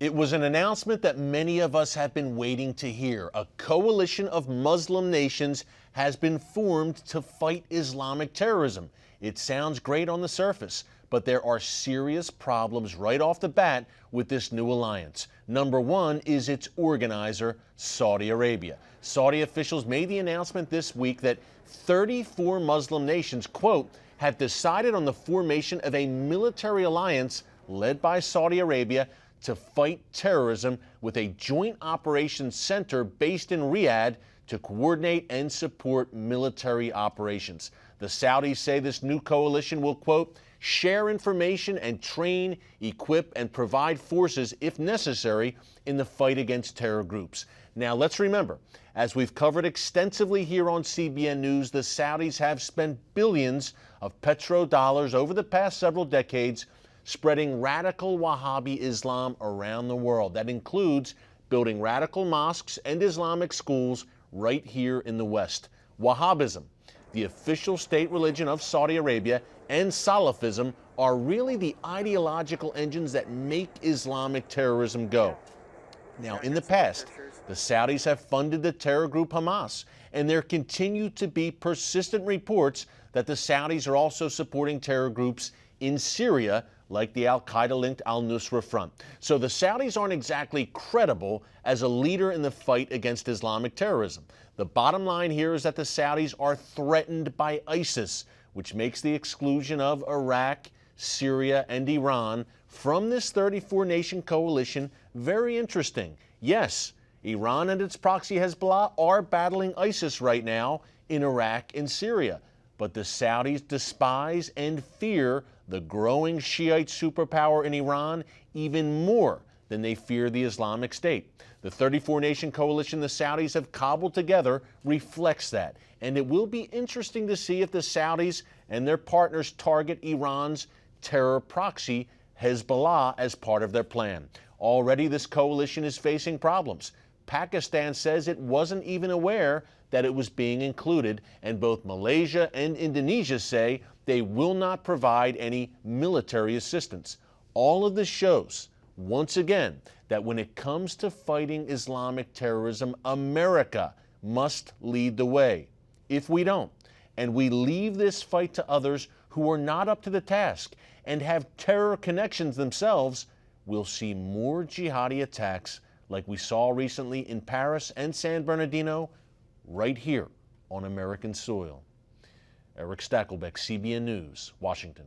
It was an announcement that many of us have been waiting to hear. A coalition of Muslim nations has been formed to fight Islamic terrorism. It sounds great on the surface, but there are serious problems right off the bat with this new alliance. Number one is its organizer, Saudi Arabia. Saudi officials made the announcement this week that 34 Muslim nations, quote, have decided on the formation of a military alliance led by Saudi Arabia to fight terrorism, with a joint operations center based in Riyadh to coordinate and support military operations. The Saudis say this new coalition will, quote, share information and train, equip, and provide forces, if necessary, in the fight against terror groups. Now, let's remember, as we've covered extensively here on CBN News, the Saudis have spent billions of petrodollars over the past several decades spreading radical Wahhabi Islam around the world. That includes building radical mosques and Islamic schools right here in the West. Wahhabism, the official state religion of Saudi Arabia, and Salafism are really the ideological engines that make Islamic terrorism go. Now, in the past, the Saudis have funded the terror group Hamas, and there continue to be persistent reports that the Saudis are also supporting terror groups in Syria, like the al-Qaeda-linked al-Nusra Front. So the Saudis aren't exactly credible as a leader in the fight against Islamic terrorism. The bottom line here is that the Saudis are threatened by ISIS, which makes the exclusion of Iraq, Syria, and Iran from this 34-nation coalition very interesting. Yes, Iran and its proxy Hezbollah are battling ISIS right now in Iraq and Syria, but the Saudis despise and fear the growing Shiite superpower in Iran even more than they fear the Islamic State. The 34-nation coalition the Saudis have cobbled together reflects that, and it will be interesting to see if the Saudis and their partners target Iran's terror proxy, Hezbollah, as part of their plan. Already, this coalition is facing problems. Pakistan says it wasn't even aware that it was being included, and both Malaysia and Indonesia say they will not provide any military assistance. All of this shows, once again, that when it comes to fighting Islamic terrorism, America must lead the way. If we don't, and we leave this fight to others who are not up to the task and have terror connections themselves, we'll see more jihadi attacks like we saw recently in Paris and San Bernardino, right here on American soil. Eric Stakelbeck, CBN News, Washington.